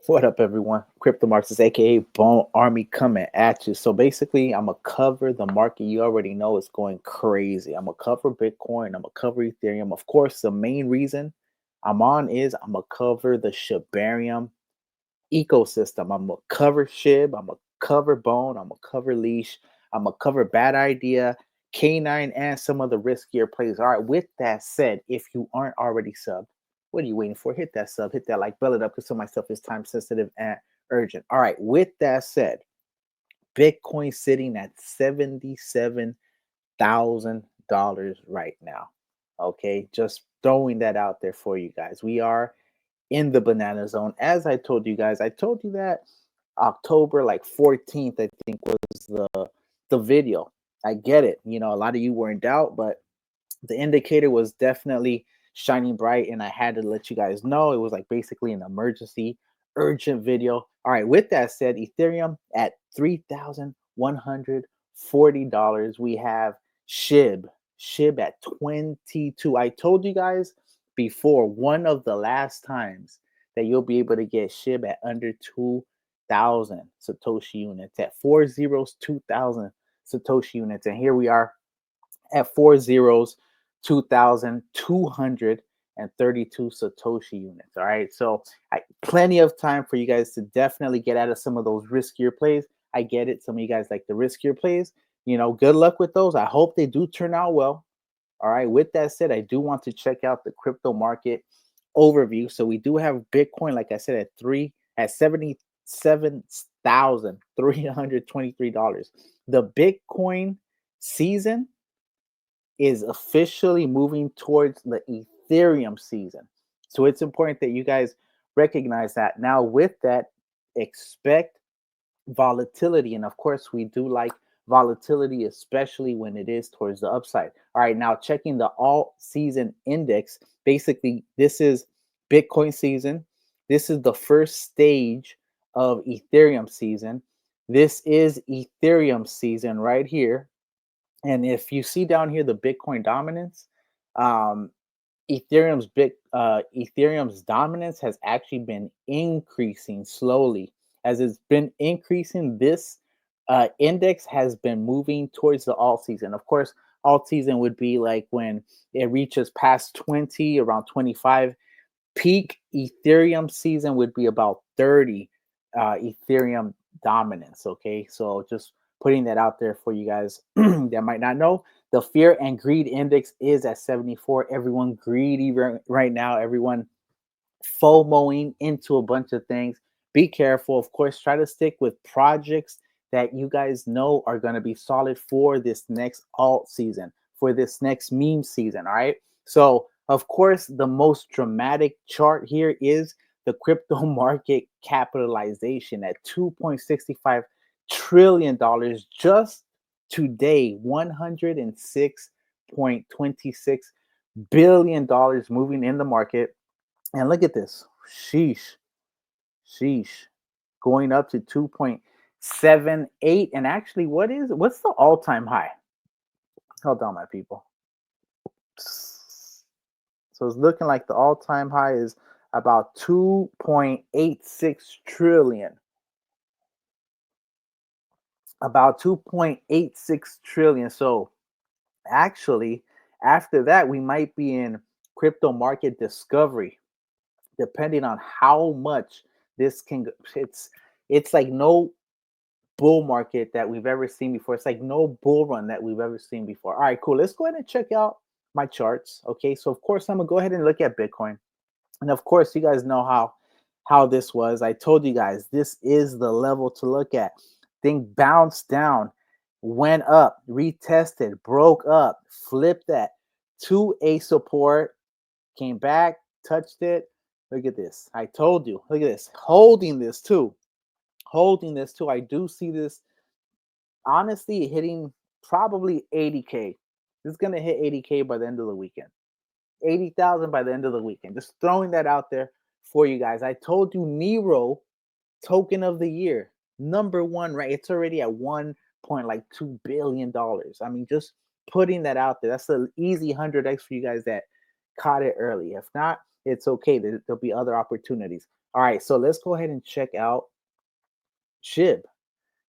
What up, everyone? Crypto Marxist, aka Bone Army, coming at you. So basically, I'm gonna cover the market. You already know it's going crazy. I'm gonna cover Bitcoin. I'm gonna cover Ethereum. Of course, the main reason I'm on is I'm gonna cover the Shibarium ecosystem. I'm gonna cover Shib. I'm gonna cover Bone. I'm gonna cover Leash. I'm gonna cover Bad Idea, KNINE, and some of the riskier plays. All right. With that said, if you aren't already subbed, what are you waiting for? Hit that sub, hit that like, bell it up, because some of my stuff is time sensitive and urgent. All right. With that said, Bitcoin sitting at $77,000 right now. Okay, just throwing that out there for you guys. We are in the banana zone. As I told you guys, I told you that October like 14th, I think, was the video. I get it. You know, a lot of you were in doubt, but the indicator was definitely shining bright, and I had to let you guys know. It was like basically an emergency urgent video. All right, with that said, Ethereum at $3,140. We have Shib at 22. I told you guys before, one of the last times that you'll be able to get Shib at under 2,000 Satoshi units, at 4 zeros, 2,000 Satoshi units. And here we are at 4 zeros, 2,232 Satoshi units. All right. So plenty of time for you guys to definitely get out of some of those riskier plays. I get it. Some of you guys like the riskier plays. You know, good luck with those. I hope they do turn out well. All right. With that said, I do want to check out the crypto market overview. So we do have Bitcoin, like I said, at $77,323. The Bitcoin season is officially moving towards the Ethereum season. So it's important that you guys recognize that. Now, with that, expect volatility. And of course, we do like volatility, especially when it is towards the upside. All right, now checking the all season index. Basically, this is Bitcoin season. This is the first stage of Ethereum season. This is Ethereum season right here. And if you see down here the Bitcoin dominance, um, Ethereum's dominance has actually been increasing slowly. As it's been increasing, this index has been moving towards the alt season. Of course, alt season would be like when it reaches past 20, around 25. Peak Ethereum season would be about 30 Ethereum dominance. Okay, so just putting that out there for you guys that might not know. The fear and greed index is at 74. Everyone greedy right now. Everyone FOMOing into a bunch of things. Be careful. Of course, try to stick with projects that you guys know are going to be solid for this next alt season, for this next meme season. All right. So, of course, the most dramatic chart here is the crypto market capitalization at $2.65 trillion just today, $106.26 billion moving in the market. And look at this. Sheesh. Sheesh. Going up to 2.78. And actually, what's the all-time high? Hold on, my people. So it's looking like the all-time high is about 2.86 trillion. About 2.86 trillion. So actually, after that, we might be in crypto market discovery, depending on how much this can go. It's like no bull market that we've ever seen before. It's like no bull run that we've ever seen before. All right, cool. Let's go ahead and check out my charts. Okay, so of course I'm gonna go ahead and look at Bitcoin, and of course you guys know how this was. I told you guys this is the level to look at. Thing bounced down, went up, retested, broke up, flipped that to a support, came back, touched it. Look at this. I told you. Look at this. Holding this too. Holding this too. I do see this honestly hitting probably 80K. This is going to hit 80K by the end of the weekend. 80,000 by the end of the weekend. Just throwing that out there for you guys. I told you Nero token of the year, #1, right? It's already at $1.2 billion. I mean, just putting that out there. That's an easy 100x for you guys that caught it early. If not, It's okay. There'll be other opportunities. All right, so let's go ahead and check out Shib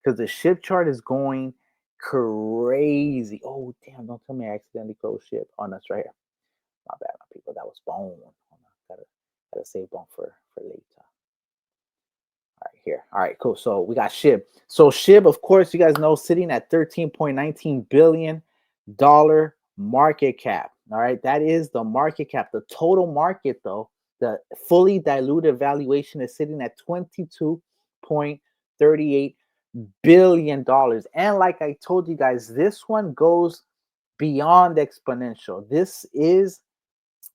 because the Shib chart is going crazy. Oh, damn. Don't tell me I accidentally closed Shib. Oh, no, it's right here. My bad, my people. That was bone. Hold on. Gotta save bone for later. All right, here. All right, cool. So we got Shib. So Shib, of course, you guys know, sitting at $13.19 billion market cap. All right, that is the market cap. The total market, though, the fully diluted valuation is sitting at $22.38 billion. And like I told you guys, this one goes beyond exponential. This is,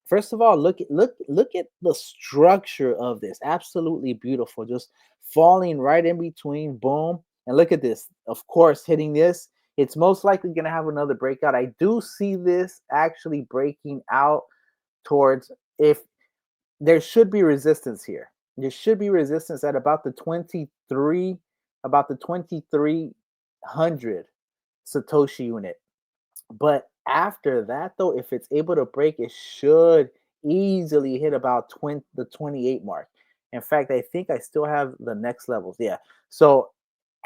first of all, look at the structure of this. Absolutely beautiful. Just falling right in between. Boom. And look at this. Of course, hitting this, it's most likely going to have another breakout. I do see this actually breaking out towards, if there should be resistance here. There should be resistance at about the 2300 Satoshi unit. But after that, though, if it's able to break, it should easily hit about the 28 mark. In fact, I think I still have the next levels. Yeah. So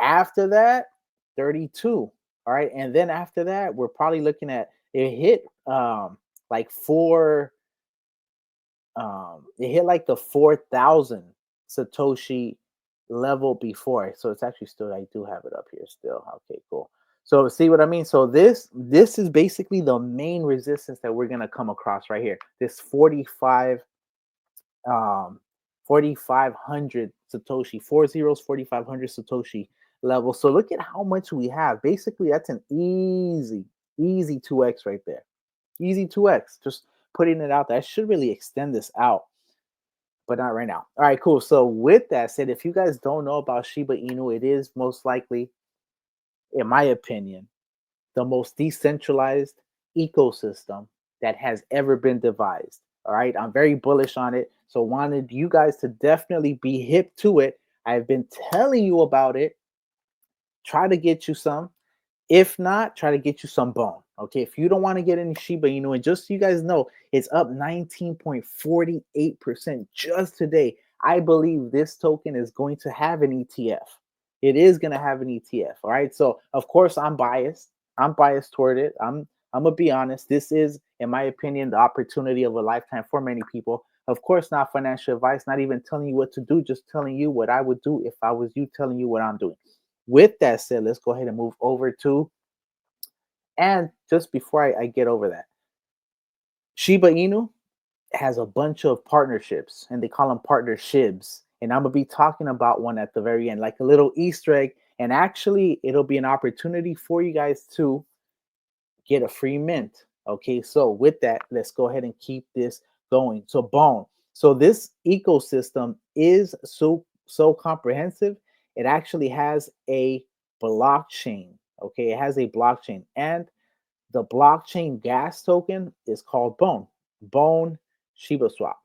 after that, 32. All right. And then after that, we're probably looking at, it hit like it hit like the 4,000 Satoshi level before. So it's actually still, I do have it up here still. Okay, cool. So see what I mean? So this is basically the main resistance that we're gonna come across right here. This 4,500 Satoshi, 4,500 Satoshi level. So look at how much we have. Basically, that's an easy 2x right there. Easy 2x. Just putting it out there. I should really extend this out, but not right now. All right, cool. So with that said, if you guys don't know about Shiba Inu, it is most likely, in my opinion, the most decentralized ecosystem that has ever been devised. All right, I'm very bullish on it. So wanted you guys to definitely be hip to it. I've been telling you about it. Try to get you some. If not, try to get you some bone. Okay. If you don't want to get any Shiba, and just so you guys know, it's up 19.48% just today. I believe this token is going to have an ETF. It is going to have an ETF. All right. So of course I'm biased. I'm biased toward it. I'm gonna be honest. This is, in my opinion, the opportunity of a lifetime for many people. Of course, not financial advice, not even telling you what to do, just telling you what I would do if I was you, telling you what I'm doing. With that said, let's go ahead and move over to, and just before I get over that, Shiba Inu has a bunch of partnerships, and they call them partnerships. And I'm gonna be talking about one at the very end, like a little Easter egg. And actually, it'll be an opportunity for you guys to get a free mint. Okay, so with that, let's go ahead and keep this going. So Bone. So this ecosystem is so comprehensive. It actually has a blockchain. Okay, it has a blockchain, and the blockchain gas token is called Bone Shiba Swap.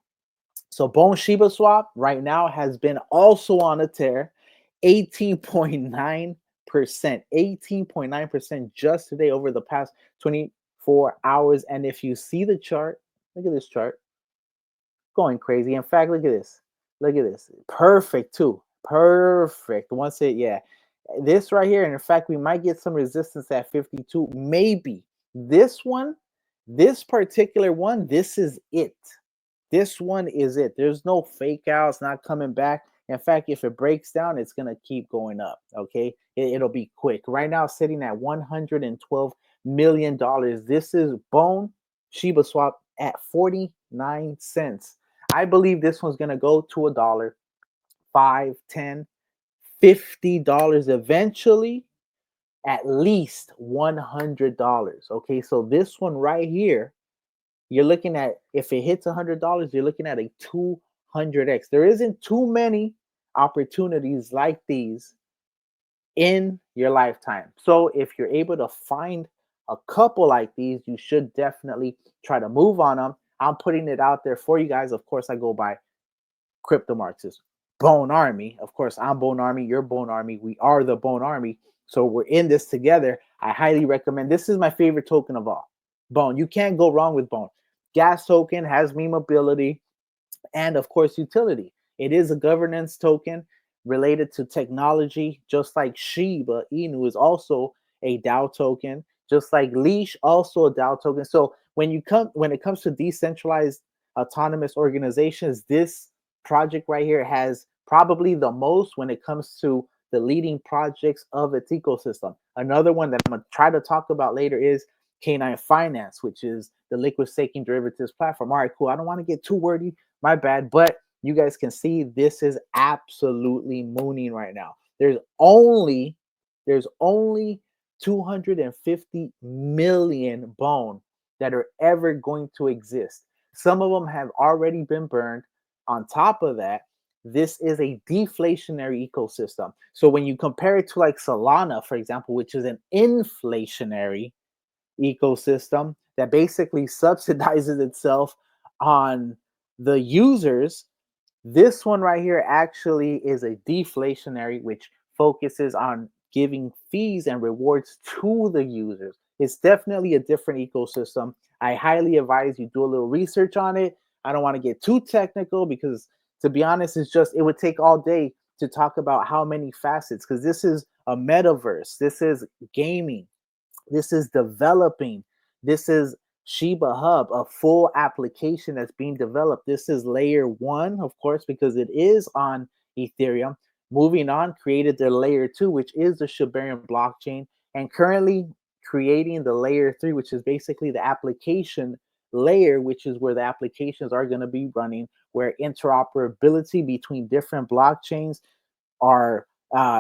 So Bone Shiba Swap right now has been also on a tear, 18.9%, 18.9% just today over the past 24 hours. And if you see the chart, look at this chart, going crazy. In fact, look at this. Look at this. Perfect too. Perfect. Once it, yeah. This right here. And in fact, we might get some resistance at 52. Maybe. This one, this particular one, this is it. This one is it. There's no fake outs, not coming back. In fact, if it breaks down, it's going to keep going up. Okay. It'll be quick. Right now, sitting at $112 million. This is Bone Shiba Swap at 49 cents. I believe this one's going to go to $1, $5, $10, $50 eventually, at least $100. Okay. So this one right here, you're looking at, if it hits $100, you're looking at a 200x. There isn't too many opportunities like these in your lifetime. So if you're able to find a couple like these, you should definitely try to move on them. I'm putting it out there for you guys. Of course, I go by Crypto Marxist Bone Army. Of course, I'm Bone Army, you're Bone Army. We are the Bone Army. So we're in this together. I highly recommend. This is my favorite token of all. Bone. You can't go wrong with Bone. Gas token has meme ability. and of course utility. It is a governance token related to technology, just like Shiba Inu is also a DAO token, just like Leash also a DAO token. So when it comes to decentralized autonomous organizations, this project right here has probably the most when it comes to the leading projects of its ecosystem. Another one that I'm gonna try to talk about later is K9 Finance, which is the liquid staking derivatives platform. All right, cool. I don't want to get too wordy, my bad, but you guys can see this is absolutely mooning right now. There's only 250 million bone that are ever going to exist. Some of them have already been burned. On top of that, this is a deflationary ecosystem. So when you compare it to like Solana, for example, which is an inflationary ecosystem that basically subsidizes itself on the users, this one right here actually is a deflationary, which focuses on giving fees and rewards to the users. It's definitely a different ecosystem. I highly advise you do a little research on it. I don't want to get too technical because, to be honest, it would take all day to talk about how many facets, because this is a metaverse, this is gaming, this is developing. This is Shiba Hub, a full application that's being developed. This is layer one, of course, because it is on Ethereum. Moving on, created the layer two, which is the Shibarium blockchain, and currently creating the layer three, which is basically the application layer, which is where the applications are going to be running, where interoperability between different blockchains are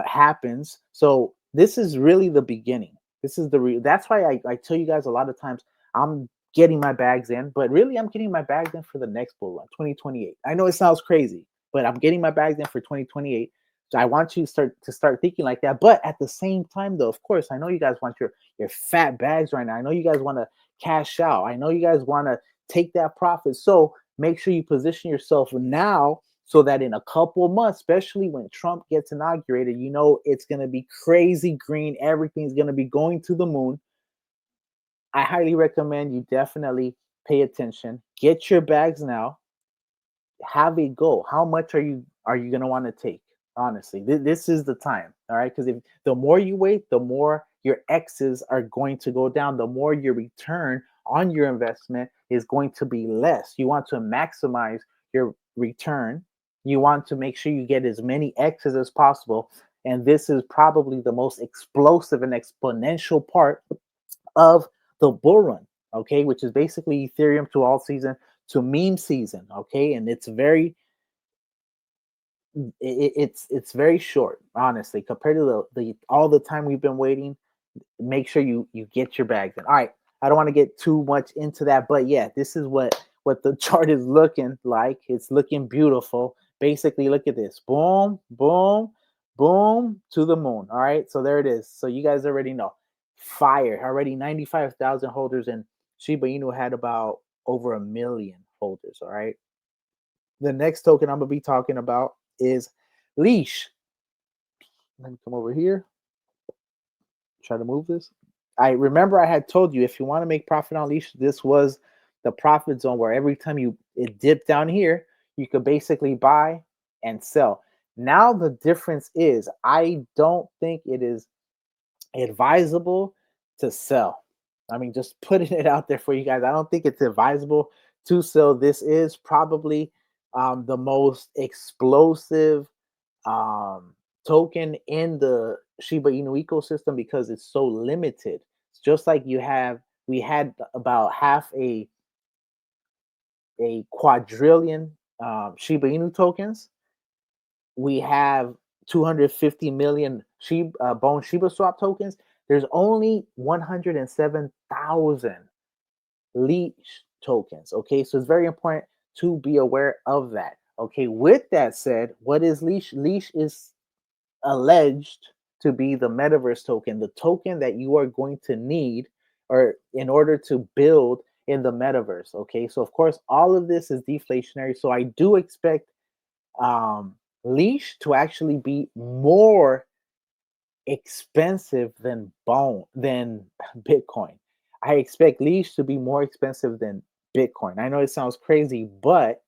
happens. So this is really the beginning. This is that's why I tell you guys a lot of times I'm getting my bags in, but really I'm getting my bags in for the next bull run, 2028. I know it sounds crazy, but I'm getting my bags in for 2028. So I want you to start thinking like that. But at the same time, though, of course, I know you guys want your fat bags right now. I know you guys want to cash out. I know you guys want to take that profit. So make sure you position yourself now so that in a couple of months, especially when Trump gets inaugurated, you know it's going to be crazy green. Everything's going to be going to the moon. I highly recommend you definitely pay attention. Get your bags now. Have a goal. How much are you going to want to take? Honestly, this is the time. All right, because if the more you wait, the more your X's are going to go down. The more your return on your investment is going to be less. You want to maximize your return. You want to make sure you get as many X's as possible. And this is probably the most explosive and exponential part of the bull run, okay, which is basically Ethereum to all season to meme season, okay, and it's very short, honestly, compared to the all the time we've been waiting. Make sure you get your bags in. All right, I don't want to get too much into that, but yeah, this is what the chart is looking like. It's looking beautiful. Basically, look at this. Boom, boom, boom to the moon. All right, so there it is. So you guys already know. Fire. Already 95,000 holders, and Shiba Inu had about over 1 million holders. All right. The next token I'm gonna be talking about is Leash. Let me come over here. Try to move this. I remember I had told you if you want to make profit on Leash, this was the profit zone where every time it dipped down here, you could basically buy and sell. Now the difference is I don't think it is advisable to sell. I mean, just putting it out there for you guys. I don't think it's advisable to sell. This is probably the most explosive token in the Shiba Inu ecosystem because it's so limited. It's just like we had about half a quadrillion Shiba Inu tokens. We have 250 million Bone Shiba Swap tokens. There's only 107,000 Leash tokens. Okay, so it's very important to be aware of that. Okay, with that said, what is Leash? Leash is alleged to be the metaverse token, the token that you are going to need or in order to build in the metaverse. Okay, so of course, all of this is deflationary. So I do expect Leash to actually be more expensive than Bitcoin. I expect Leash to be more expensive than Bitcoin. I know it sounds crazy, but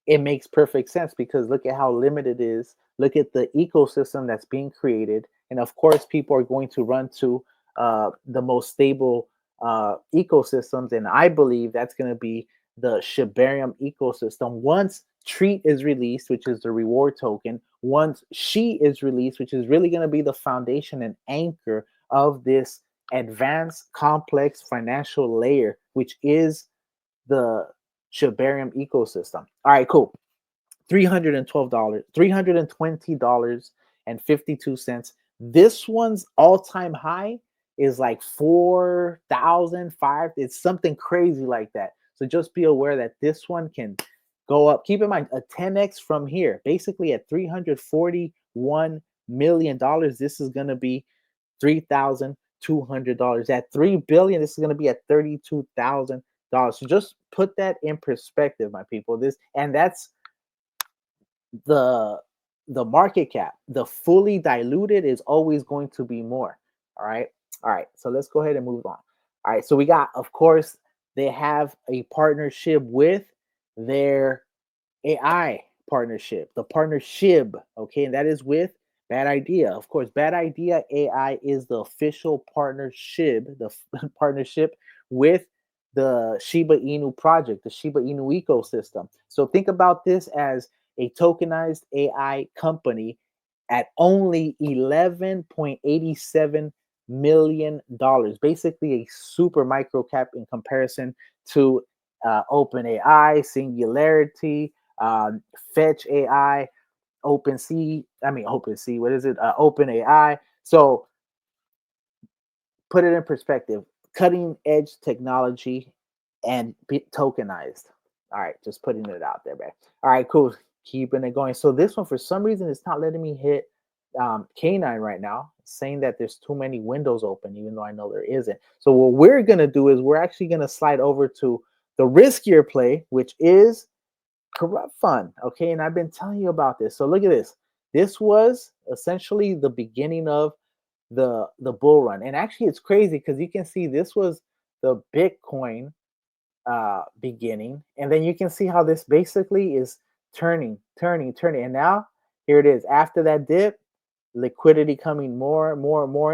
it makes perfect sense because look at how limited it is. Look at the ecosystem that's being created, and of course, people are going to run to the most stable ecosystems, and I believe that's going to be the Shibarium ecosystem. Once Treat is released, which is the reward token, once She is released, which is really going to be the foundation and anchor of this advanced, complex financial layer, which is the Shibarium ecosystem. All right, cool. $312, $320.52. This one's all-time high is like 4,005. It's something crazy like that. So just be aware that this one can go up. Keep in mind a 10x from here, basically at $341 million. This is going to be $3,200. At $3 billion, this is going to be at $32,000. So just put that in perspective, my people. This and that's the the market cap. The fully diluted is always going to be more. All right. All right. So let's go ahead and move on. All right. So we got, of course, they have a partnership with their AI partnership, the partner Shib. Okay, and that is with Bad Idea. Of course, Bad Idea AI is the official partnership, the partnership with the Shiba Inu project, the Shiba Inu ecosystem. So think about this as a tokenized AI company at only $11.87 million, basically a super micro cap in comparison to OpenAI, Singularity, Fetch AI, OpenSea, what is it? OpenAI. So put it in perspective, cutting edge technology and be tokenized. All right, just putting it out there, man. All right, cool. Keeping it going. So this one, for some reason, it's not letting me hit K9 right now, saying that there's too many windows open, even though I know there isn't. So what we're going to do is we're actually going to slide over to the riskier play, which is Corrupt Fund. Okay, and I've been telling you about this. So look at this. This was essentially the beginning of the bull run, and actually it's crazy because you can see this was the Bitcoin beginning, and then you can see how this basically is turning, and now here it is after that dip, liquidity coming more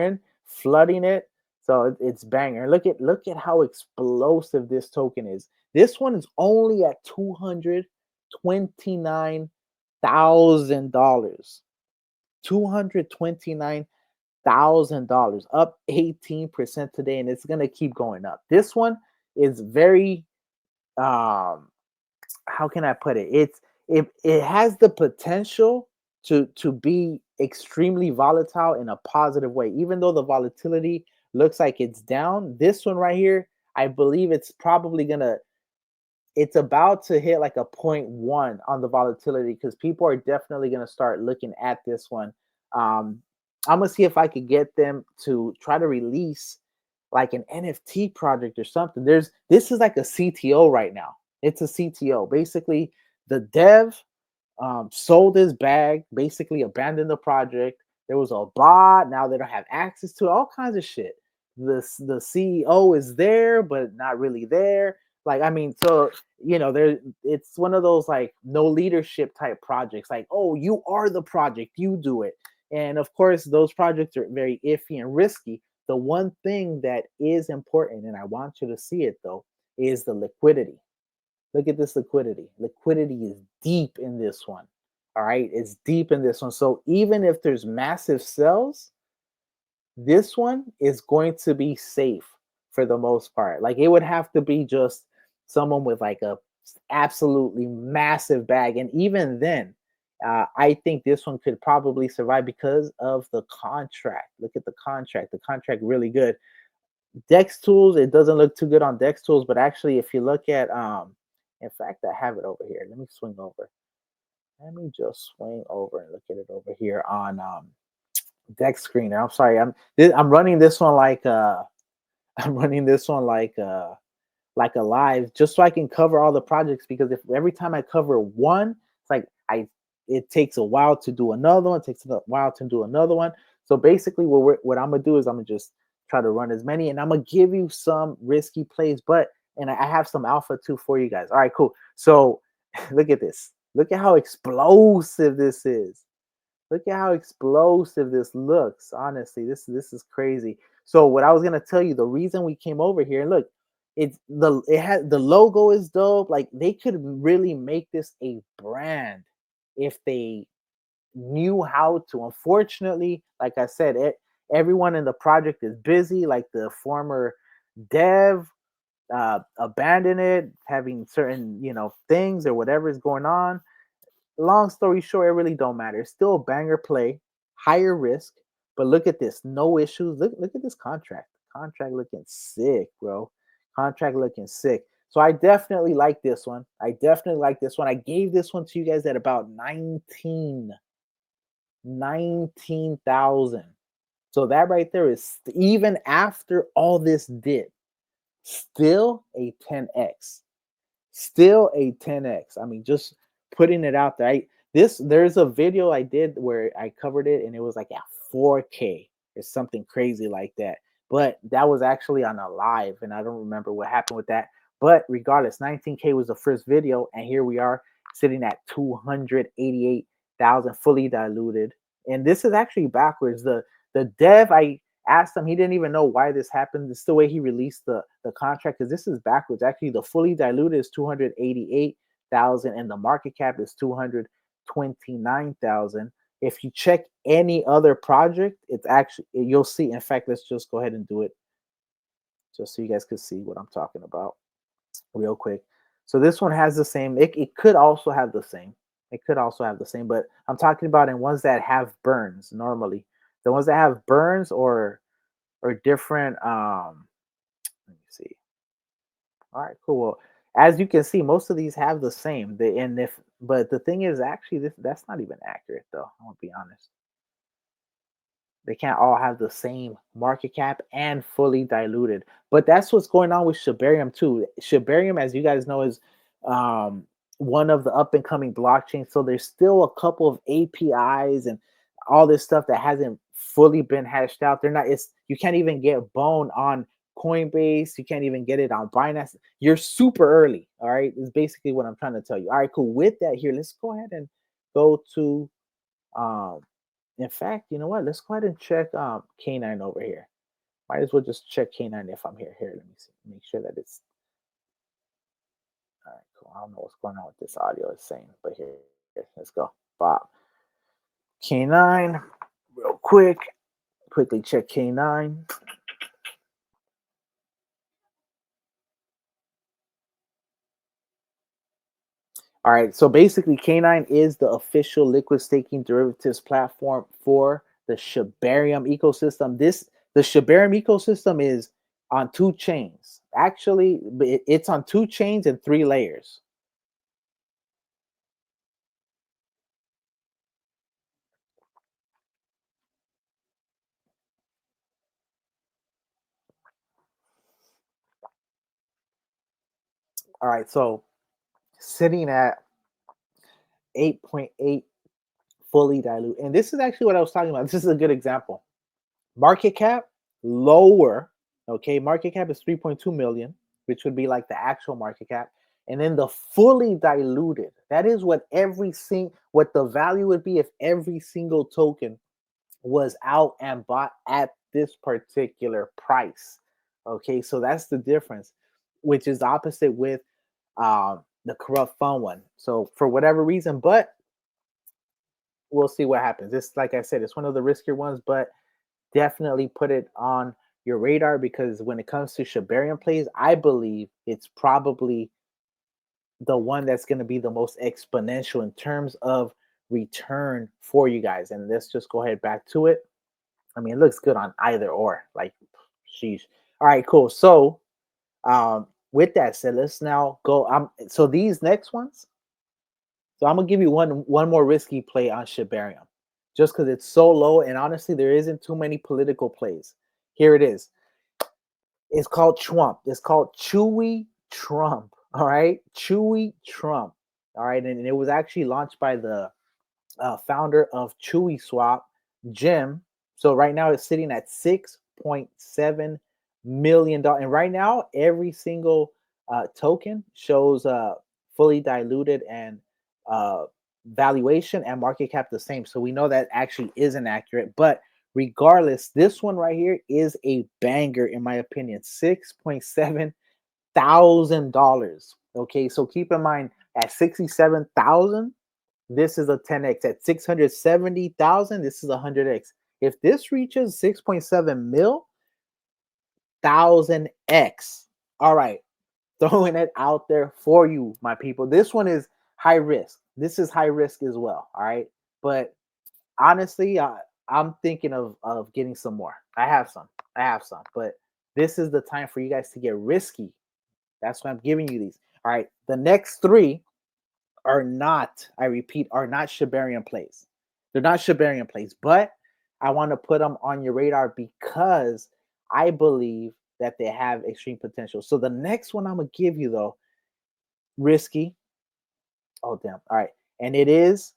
in, flooding it. So it's banger. Look at how explosive this token is. This one is only at $229,000. $229,000, up 18% today, and it's gonna keep going up. This one is very how can I put it? It has the potential to be extremely volatile in a positive way. Even though the volatility looks like it's down, this one right here, I believe it's about to hit like a 0.1 on the volatility because people are definitely gonna start looking at this one. Um, I'm gonna see if I could get them to try to release like an NFT project or something. This is like a CTO right now. It's a CTO. Basically, the dev sold his bag, basically abandoned the project. There was a bot. Now they don't have access to it, all kinds of shit. The CEO is there, but not really there. Like, I mean, so there it's one of those like no leadership type projects. Like, oh, you are the project, you do it. And of course, those projects are very iffy and risky. The one thing that is important, and I want you to see it though, is the liquidity. Look at this liquidity. Liquidity is deep in this one. All right, it's deep in this one. So even if there's massive sells, this one is going to be safe for the most part. Like it would have to be just someone with like a absolutely massive bag, and even then, I think this one could probably survive because of the contract. Look at the contract. The contract really good. Dex tools, it doesn't look too good on Dex tools, but actually, if you look at in fact, I have it over here. Let me swing over. Let me just swing over and look at it over here on Dex screen. I'm sorry, I'm running this one like I'm running this one like a live just so I can cover all the projects because if every time I cover one, it's like it takes a while to do another one, it takes a while to do another one. So basically what I'm gonna do is I'm gonna just try to run as many and I'm gonna give you some risky plays, but and I have some alpha too for you guys. All right, cool. So look at this. Look at how explosive this is. Look at how explosive this looks. Honestly, this is crazy. So what I was gonna tell you, the reason we came over here, and look, it had the logo is dope. Like they could really make this a brand if they knew how to. Unfortunately, like I said, everyone in the project is busy. Like the former dev abandoned it, having certain things or whatever is going on. Long story short, it really don't matter. It's still a banger play, higher risk, but look at this, no issues. Look at this contract. Contract looking sick, bro. Contract looking sick. So I definitely like this one. I definitely like this one. I gave this one to you guys at about 19,000. So that right there is even after all this dip, still a 10x. Still a 10x. I mean, just putting it out there. There's a video I did where I covered it and it was like at 4K or something crazy like that. But that was actually on a live and I don't remember what happened with that. But regardless, 19K was the first video and here we are sitting at 288,000 fully diluted. And this is actually backwards. The dev I asked him, he didn't even know why this happened. It's the way he released the contract because this is backwards. Actually, the fully diluted is 288,000 and the market cap is 229,000. If you check any other project, it's actually you'll see. In fact, let's just go ahead and do it just so you guys can see what I'm talking about real quick. So this one has the same. It could also have the same. It could also have the same, but I'm talking about in ones that have burns normally. The ones that have burns or different let me see. All right, cool. Well, as you can see, most of these have the same. And if but the thing is actually that's not even accurate though. I won't be honest. They can't all have the same market cap and fully diluted. But that's what's going on with Shibarium too. Shibarium, as you guys know, is um, one of the up and coming blockchains. So there's still a couple of APIs and all this stuff that hasn't fully been hashed out. They're not. It's you can't even get Bone on Coinbase. You can't even get it on Binance. You're super early. All right, is basically what I'm trying to tell you. All right, cool. With that, here, let's go ahead and go to um, in fact, you know what? Let's go ahead and check K9 over here. Might as well just check K9 if I'm here. Here, let me see. Make sure that it's all right. Cool. I don't know what's going on with this audio. It's saying, but here, let's go. Bob K9, real quick. Quickly check K9. All right. So basically, K9 is the official liquid staking derivatives platform for the Shibarium ecosystem. The Shibarium ecosystem is on two chains. Actually, it's on two chains and three layers. All right. So sitting at 8.8 fully dilute. And this is actually what I was talking about. This is a good example. Market cap lower. Okay, market cap is 3.2 million, which would be like the actual market cap. And then the fully diluted, that is what the value would be if every single token was out and bought at this particular price. Okay, so that's the difference, which is the opposite with the corrupt fund one. So for whatever reason, but we'll see what happens. This, like I said, it's one of the riskier ones, but definitely put it on your radar because when it comes to Shibarium plays, I believe it's probably the one that's going to be the most exponential in terms of return for you guys. And let's just go ahead back to it. I mean, it looks good on either or. Like, sheesh. All right, cool. So, with that said, let's now go. So these next ones. So I'm gonna give you one more risky play on Shibarium, just because it's so low, and honestly, there isn't too many political plays. Here it is. It's called Trump. It's called Chewy Trump. All right, Chewy Trump. All right, and it was actually launched by the founder of Chewy Swap, Jim. So right now it's sitting at $6.7 million, and right now every single token shows fully diluted and uh, valuation and market cap the same. So we know that actually isn't accurate. But regardless, this one right here is a banger in my opinion. $6,700. Okay, so keep in mind at 67,000, this is a 10x. At 670,000, this is a 100x. If this reaches 6.7 mil, 1000x. All right, throwing it out there for you, my people. This one is high risk. This is high risk as well. All right, but honestly, I'm thinking of getting some more. I have some. But this is the time for you guys to get risky. That's why I'm giving you these. All right, the next three are not, I repeat, are not Shibarium plays. They're not Shibarium plays, but I want to put them on your radar because I believe that they have extreme potential. So the next one I'm gonna give you though, risky. Oh damn! All right, and it is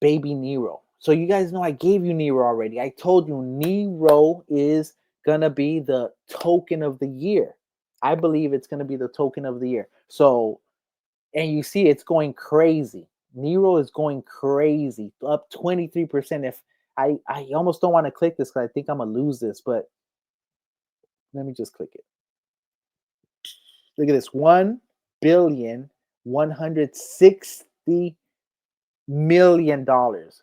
Baby Nero. So you guys know I gave you Nero already. I told you Nero is gonna be the token of the year. I believe it's gonna be the token of the year. So, and you see it's going crazy. Nero is going crazy, up 23%. If I almost don't want to click this because I think I'm gonna lose this, but let me just click it. Look at this, $1,160,000,000.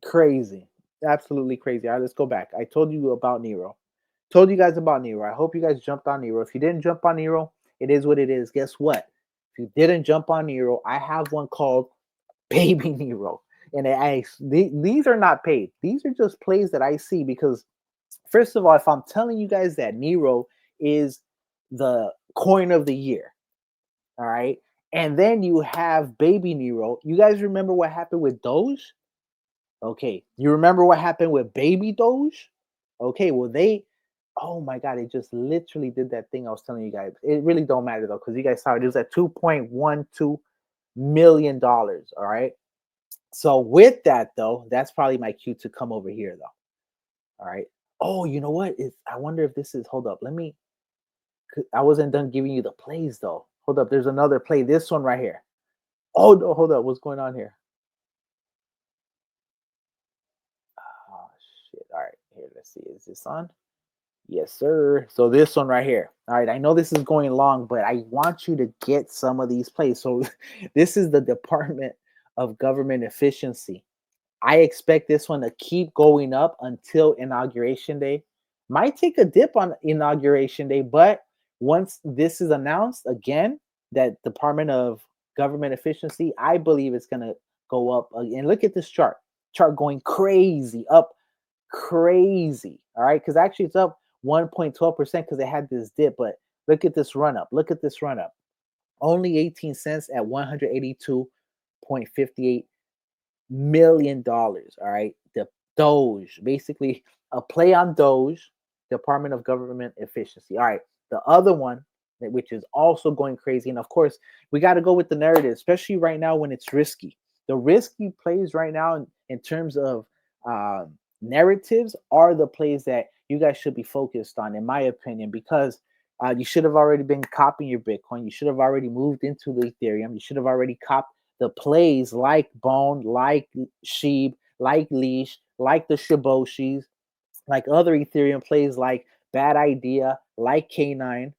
Crazy. Absolutely crazy. All right, let's go back. I told you about Nero. Told you guys about Nero. I hope you guys jumped on Nero. If you didn't jump on Nero, it is what it is. Guess what? If you didn't jump on Nero, I have one called Baby Nero. And these are not paid. These are just plays that I see because, first of all, if I'm telling you guys that Nero is the coin of the year, all right, and then you have Baby Nero. You guys remember what happened with Doge? Okay. You remember what happened with Baby Doge? Okay, well oh my god, it just literally did that thing I was telling you guys. It really don't matter though, because you guys saw it. It was at $2.12 million. All right. So with that though, that's probably my cue to come over here though. All right. Oh, you know what? I wonder if this is, hold up. I wasn't done giving you the plays though. Hold up, there's another play. This one right here. Oh no, hold up. What's going on here? Oh shit. All right, here, let's see. Is this on? Yes, sir. So this one right here. All right, I know this is going long, but I want you to get some of these plays. So this is the Department of Government Efficiency. I expect this one to keep going up until inauguration day. Might take a dip on inauguration day, but once this is announced again, that Department of Government Efficiency, I believe it's going to go up. And look at this chart going crazy, up crazy. All right, because actually it's up 1.12% because they had this dip, but look at this run up. Look at this run up. Only 18 cents at 182.58 $1 million. All right, the Doge, basically a play on Doge, Department of Government Efficiency. All right, the other one, which is also going crazy, and of course we got to go with the narrative, especially right now when it's risky. The risky plays right now in terms of narratives are the plays that you guys should be focused on, in my opinion, because you should have already been copying your Bitcoin. You should have already moved into the Ethereum. You should have already copied the plays like Bone, like Shib, like Leash, like the Shiboshis, like other Ethereum plays like Bad Idea, like KNINE,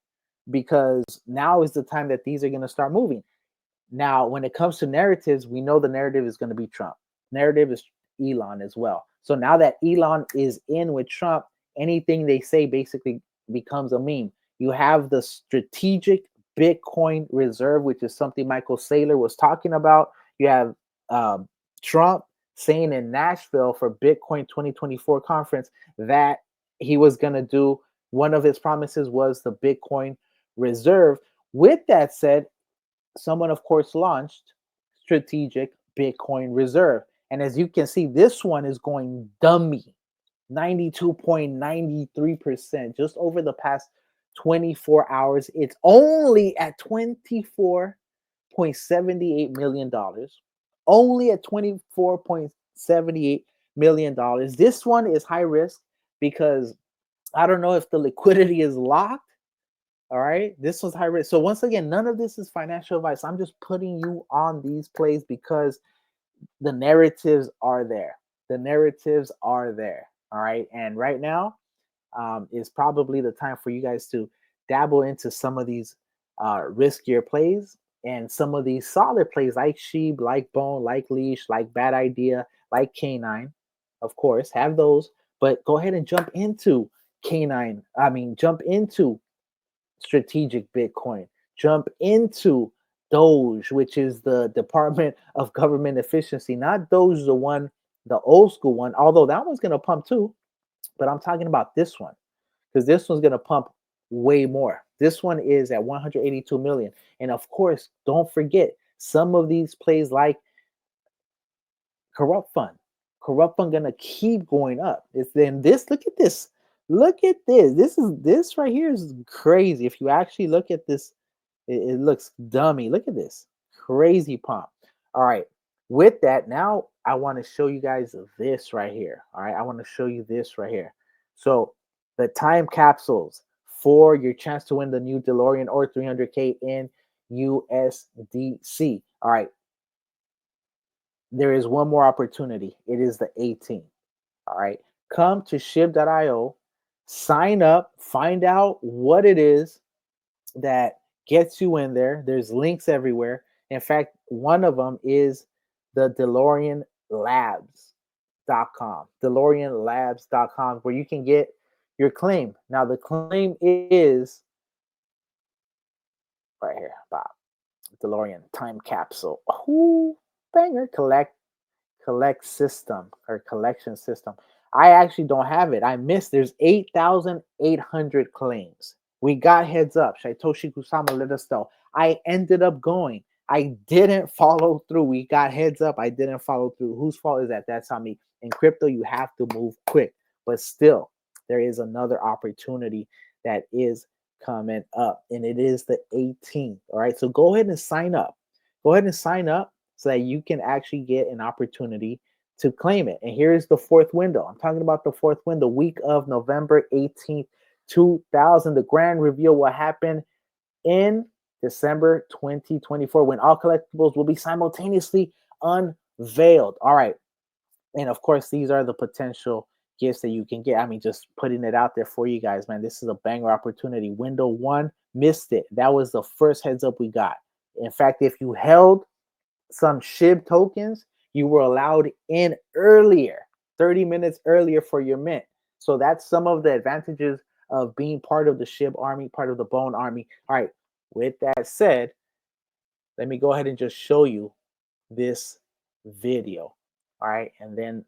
because now is the time that these are going to start moving. Now, when it comes to narratives, we know the narrative is going to be Trump. Narrative is Elon as well. So now that Elon is in with Trump, anything they say basically becomes a meme. You have the strategic Bitcoin reserve, which is something Michael Saylor was talking about. You have Trump saying in Nashville for Bitcoin 2024 conference that he was going to do, one of his promises was the Bitcoin reserve. With that said, someone, of course, launched Strategic Bitcoin Reserve. And as you can see, this one is going dummy, 92.93%. Just over the past 24 hours, it's only at $24.78 million. Only at $24.78 million. This one is high risk because I don't know if the liquidity is locked, All right, this was high risk. So once again, none of this is financial advice. I'm just putting you on these plays because the narratives are there. The narratives are there. All right, and right now is probably the time for you guys to dabble into some of these riskier plays and some of these solid plays like Sheeb, like Bone, like Leash, like Bad Idea, like K9. Of course, have those, but go ahead and jump into K9. I mean, jump into strategic Bitcoin. Jump into Doge, which is the Department of Government Efficiency, not Doge, the one, the old school one, although that one's going to pump too. But I'm talking about this one because this one's going to pump way more. This one is at 182 million. And of course, don't forget some of these plays like corrupt fund. Corrupt fund gonna keep going up. It's then this. Look at this. Look at this. This right here is crazy. If you actually look at this, it looks dummy. Look at this crazy pump. All right. With that, now I want to show you guys this right here. All right. I want to show you this right here. So the time capsules for your chance to win the new DeLorean or 300K in USDC. All right, there is one more opportunity. It is the 18th. All right. Come to shib.io, sign up, find out what it is that gets you in there. There's links everywhere. In fact, one of them is the DeLorean Labs.com. DeLorean Labs.com, where you can get your claim. Now, the claim is right here, Bob. DeLorean time capsule. Ooh, banger. Collect system or collection system. I actually don't have it. I missed. There's 8,800 claims. We got heads up. Shaitoshi Kusama let us know. I ended up going. I didn't follow through. We got heads up. I didn't follow through. Whose fault is that? That's on me. In crypto, you have to move quick. But still, there is another opportunity that is coming up, and it is the 18th. All right. So go ahead and sign up. Go ahead and sign up so that you can actually get an opportunity to claim it. And here is the fourth window. I'm talking about the fourth window, week of November 18th, 2000. The grand reveal will happen in December 2024 when all collectibles will be simultaneously unveiled. All right. And of course, these are the potential gifts that you can get. I mean, just putting it out there for you guys, man. This is a banger opportunity. Window one, missed it. That was the first heads up we got. In fact, if you held some SHIB tokens, you were allowed in earlier, 30 minutes earlier for your mint. So that's some of the advantages of being part of the SHIB army, part of the Bone army. All right, with that said, let me go ahead and just show you this video. All right, and then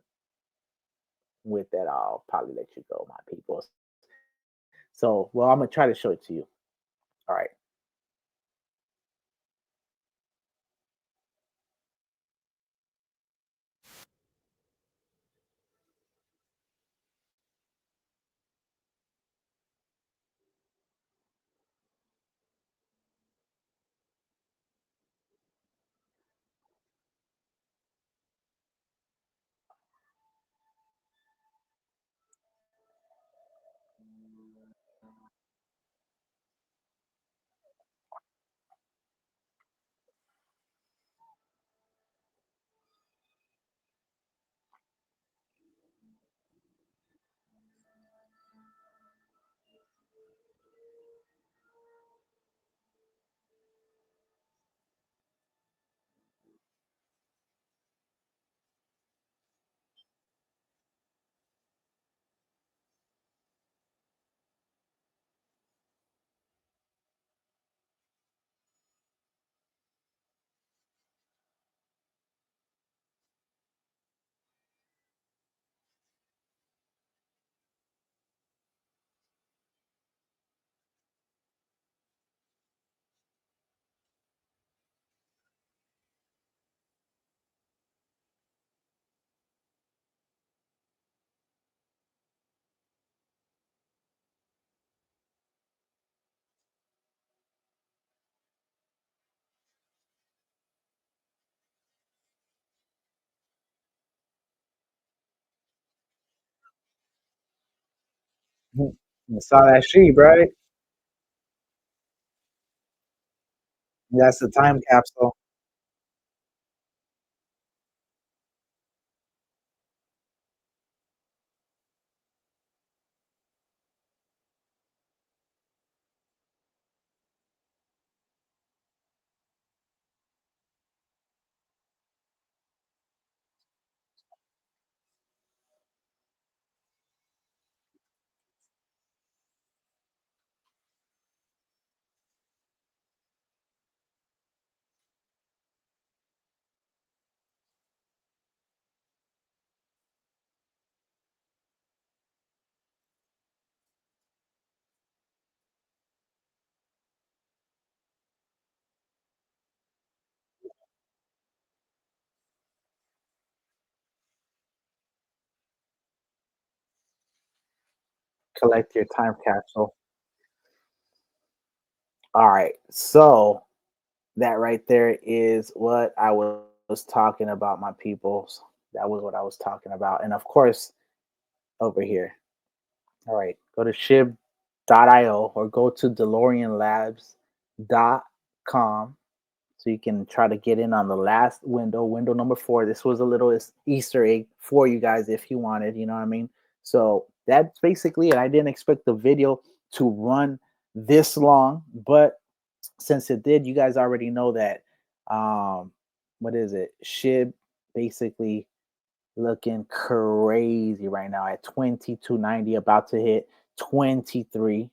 with that, I'll probably let you go, my people. So, well, I'm gonna try to show it to you. All right. You saw that sheep, right? That's the time capsule. Collect your time capsule. All right. So that right there is what I was talking about, my peoples. That was what I was talking about. And of course, over here. All right. Go to shib.io or go to DeLoreanLabs.com so you can try to get in on the last window, window number 4. This was a little Easter egg for you guys if you wanted, you know what I mean? So that's basically it. I didn't expect the video to run this long, but since it did, you guys already know that what is it? Shib basically looking crazy right now at 2290, about to hit 23.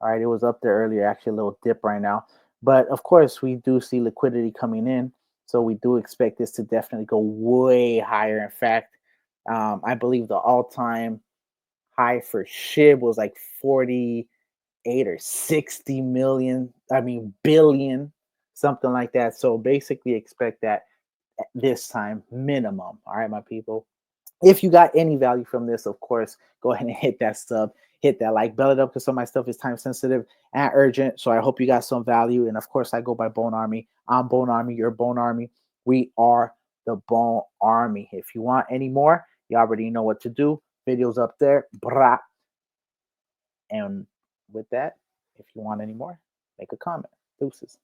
All right, it was up there earlier, actually a little dip right now. But of course, we do see liquidity coming in. So we do expect this to definitely go way higher. In fact, I believe the all-time high for SHIB was like 48 or 60 million, I mean billion, something like that. So basically expect that at this time minimum. All right, my people. If you got any value from this, of course, go ahead and hit that sub, hit that like, bell it up because some of my stuff is time sensitive and urgent. So I hope you got some value. And of course, I go by Bone Army. I'm Bone Army. You're Bone Army. We are the Bone Army. If you want any more, you already know what to do. Videos up there. Brah. And with that, if you want any more, make a comment. Deuces.